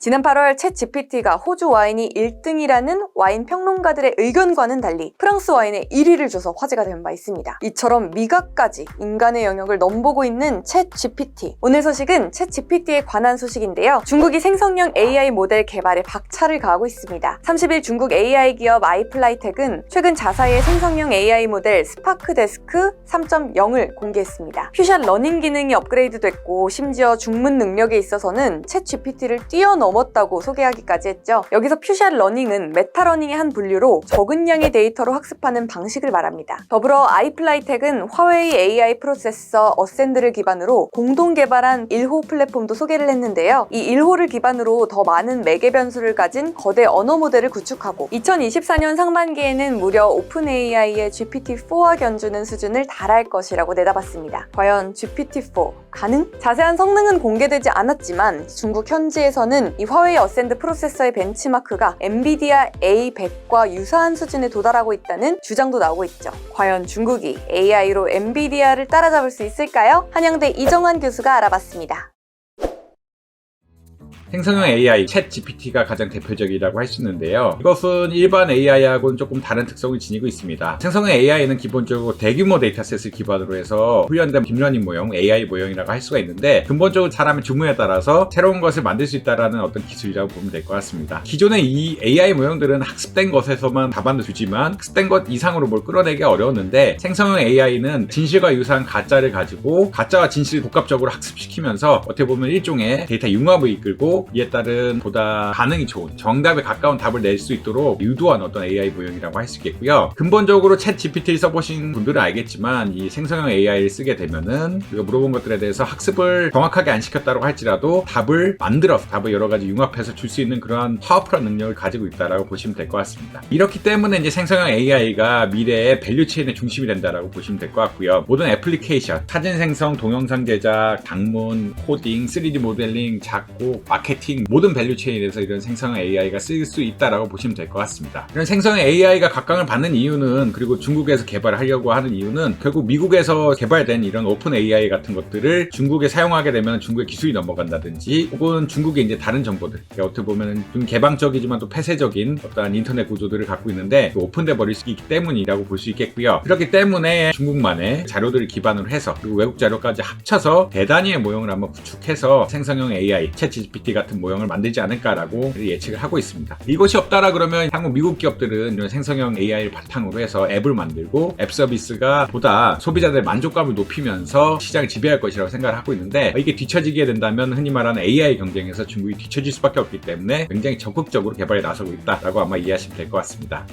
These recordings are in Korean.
지난 8월 챗 GPT가 호주 와인이 1등이라는 와인 평론가들의 의견과는 달리 프랑스 와인에 1위를 줘서 화제가 된 바 있습니다. 이처럼 미각까지 인간의 영역을 넘보고 있는 챗 GPT. 오늘 소식은 챗 GPT에 관한 소식인데요. 중국이 생성형 AI 모델 개발에 박차를 가하고 있습니다. 30일 중국 AI 기업 아이플라이텍은 최근 자사의 생성형 AI 모델 스파크데스크 3.0을 공개했습니다. 퓨샷 러닝 기능이 업그레이드됐고 심지어 중문 능력에 있어서는 챗 GPT를 뛰어넘었다고 소개하기까지 했죠. 여기서 퓨샷 러닝은 메타러닝의 한 분류로 적은 양의 데이터로 학습하는 방식을 말합니다. 더불어 아이플라이텍은 화웨이 AI 프로세서 어센드를 기반으로 공동 개발한 1호 플랫폼도 소개를 했는데요. 이 1호를 기반으로 더 많은 매개 변수를 가진 거대 언어 모델을 구축하고 2024년 상반기에는 무려 오픈 AI의 GPT-4와 견주는 수준을 달할 것이라고 내다봤습니다. 과연 GPT-4 가능? 자세한 성능은 공개되지 않았지만 중국 현지에서는 이 화웨이 어센드 프로세서의 벤치마크가 엔비디아 A100과 유사한 수준에 도달하고 있다는 주장도 나오고 있죠. 과연 중국이 AI로 엔비디아를 따라잡을 수 있을까요? 한양대 이정환 교수가 알아봤습니다. 생성형 AI, 챗 GPT가 가장 대표적이라고 할 수 있는데요. 이것은 일반 AI하고는 조금 다른 특성을 지니고 있습니다. 생성형 AI는 기본적으로 대규모 데이터셋을 기반으로 해서 훈련된 딥러닝 모형, AI 모형이라고 할 수가 있는데 근본적으로 사람의 주문에 따라서 새로운 것을 만들 수 있다는 어떤 기술이라고 보면 될 것 같습니다. 기존의 이 AI 모형들은 학습된 것에서만 답안을 주지만 학습된 것 이상으로 뭘 끌어내기 어려웠는데 생성형 AI는 진실과 유사한 가짜를 가지고 가짜와 진실을 복합적으로 학습시키면서 어떻게 보면 일종의 데이터 융합을 이끌고 이에 따른 보다 반응이 좋은 정답에 가까운 답을 낼 수 있도록 유도한 어떤 AI 모형이라고 할 수 있겠고요. 근본적으로 챗 GPT를 써보신 분들은 알겠지만 이 생성형 AI를 쓰게 되면은 우리가 물어본 것들에 대해서 학습을 정확하게 안 시켰다고 할지라도 답을 만들어서 답을 여러 가지 융합해서 줄 수 있는 그러한 파워풀한 능력을 가지고 있다라고 보시면 될 것 같습니다. 이렇기 때문에 이제 생성형 AI가 미래의 밸류 체인의 중심이 된다라고 보시면 될 것 같고요. 모든 애플리케이션, 사진 생성, 동영상 제작, 방문, 코딩, 3D 모델링, 작곡, 마케팅 모든 밸류 체인에서 이런 생성형 AI가 쓰일 수 있다라고 보시면 될 것 같습니다. 이런 생성형 AI가 각광을 받는 이유는 그리고 중국에서 개발을 하려고 하는 이유는 결국 미국에서 개발된 이런 오픈 AI 같은 것들을 중국에 사용하게 되면 중국의 기술이 넘어간다든지 혹은 중국의 이제 다른 정보들 어떻게 보면 좀 개방적이지만 또 폐쇄적인 어떠한 인터넷 구조들을 갖고 있는데 오픈돼 버릴 수 있기 때문이라고 볼 수 있겠고요. 그렇기 때문에 중국만의 자료들을 기반으로 해서 그리고 외국 자료까지 합쳐서 대단위의 모형을 한번 구축해서 생성형 AI, 챗 GPT 같은 모형을 만들지 않을까라고 예측을 하고 있습니다. 이것이 없다라 그러면 향후 미국 기업들은 이런 생성형 AI를 바탕으로 해서 앱을 만들고 앱 서비스가 보다 소비자들의 만족감을 높이면서 시장을 지배할 것이라고 생각을 하고 있는데 이게 뒤처지게 된다면 흔히 말하는 AI 경쟁에서 중국이 뒤처질 수밖에 없기 때문에 굉장히 적극적으로 개발에 나서고 있다라고 아마 이해하시면 될 것 같습니다.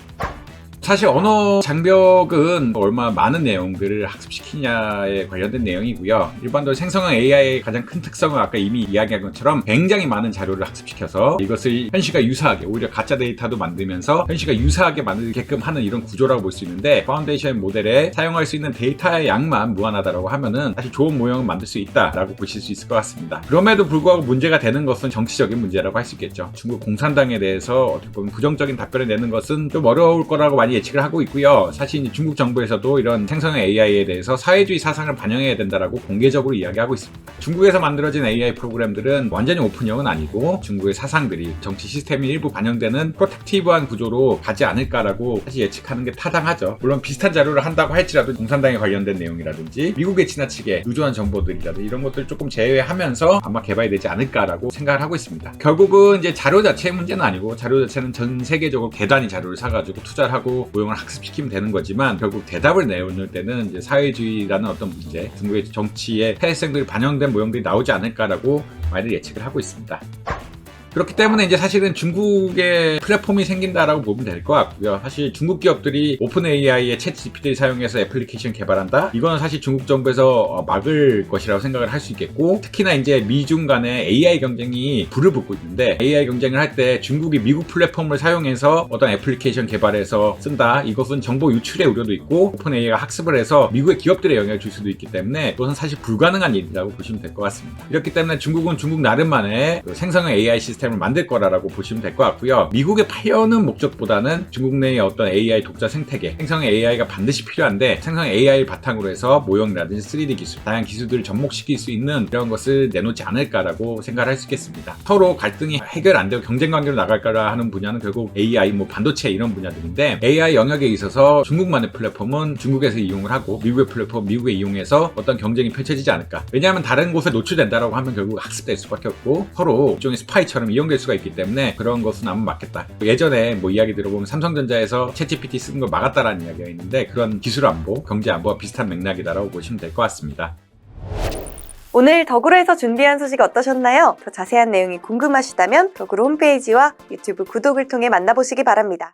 사실 언어 장벽은 얼마나 많은 내용들을 학습시키냐에 관련된 내용이고요. 일반적으로 생성형 AI의 가장 큰 특성은 아까 이미 이야기한 것처럼 굉장히 많은 자료를 학습시켜서 이것을 현실과 유사하게 오히려 가짜 데이터도 만들면서 현실과 유사하게 만들게끔 하는 이런 구조라고 볼 수 있는데 파운데이션 모델에 사용할 수 있는 데이터의 양만 무한하다라고 하면은 사실 좋은 모형을 만들 수 있다라고 보실 수 있을 것 같습니다. 그럼에도 불구하고 문제가 되는 것은 정치적인 문제라고 할 수 있겠죠. 중국 공산당에 대해서 어떻게 보면 부정적인 답변을 내는 것은 좀 어려울 거라고 많이 예측을 하고 있고요. 사실 이제 중국 정부에서도 이런 생성형 AI에 대해서 사회주의 사상을 반영해야 된다라고 공개적으로 이야기하고 있습니다. 중국에서 만들어진 AI 프로그램들은 완전히 오픈형은 아니고 중국의 사상들이 정치 시스템이 일부 반영되는 프로텍티브한 구조로 가지 않을까라고 사실 예측하는 게 타당하죠. 물론 비슷한 자료를 한다고 할지라도 공산당에 관련된 내용이라든지 미국에 지나치게 누조한 정보들이라든지 이런 것들을 조금 제외하면서 아마 개발이 되지 않을까라고 생각을 하고 있습니다. 결국은 이제 자료 자체의 문제는 아니고 자료 자체는 전 세계적으로 대단히 자료를 사가지고 투자를 하고 모형을 학습시키면 되는 거지만 결국 대답을 내놓을 때는 이제 사회주의라는 어떤 문제, 중국의 정치의 폐해성들이 반영된 모형들이 나오지 않을까라고 많이들 예측을 하고 있습니다. 그렇기 때문에 이제 사실은 중국의 플랫폼이 생긴다라고 보면 될 것 같고요. 사실 중국 기업들이 오픈 AI의 챗 GPT를 사용해서 애플리케이션 개발한다? 이거는 사실 중국 정부에서 막을 것이라고 생각을 할 수 있겠고 특히나 이제 미중 간의 AI 경쟁이 불을 붙고 있는데 AI 경쟁을 할 때 중국이 미국 플랫폼을 사용해서 어떤 애플리케이션 개발해서 쓴다? 이것은 정보 유출의 우려도 있고 오픈 AI가 학습을 해서 미국의 기업들에 영향을 줄 수도 있기 때문에 이것은 사실 불가능한 일이라고 보시면 될 것 같습니다. 이렇기 때문에 중국은 중국 나름만의 생성형 AI 시스템 시스템을 만들 거라고 보시면 될 것 같고요. 미국에 팔려는 목적보다는 중국 내의 어떤 AI 독자 생태계, 생성의 AI가 반드시 필요한데 생성의 AI를 바탕으로 해서 모형이라든지 3D 기술, 다양한 기술들을 접목시킬 수 있는 이런 것을 내놓지 않을까라고 생각을 할 수 있겠습니다. 서로 갈등이 해결 안 되고 경쟁 관계로 나갈까라 하는 분야는 결국 AI, 반도체 이런 분야들인데 AI 영역에 있어서 중국만의 플랫폼은 중국에서 이용을 하고 미국의 플랫폼 미국에 이용해서 어떤 경쟁이 펼쳐지지 않을까. 왜냐하면 다른 곳에 노출된다라고 하면 결국 학습될 수밖에 없고 서로 일종의 스파이처럼 이용될 수가 있기 때문에 그런 것은 안 맞겠다. 예전에 이야기 들어보면 삼성전자에서 챗GPT 쓰는 걸 막았다라는 이야기가 있는데 그런 기술 안보, 경제 안보와 비슷한 맥락이다라고 보시면 될 것 같습니다. 오늘 덕으로에서 준비한 소식 어떠셨나요? 더 자세한 내용이 궁금하시다면 덕으로 홈페이지와 유튜브 구독을 통해 만나보시기 바랍니다.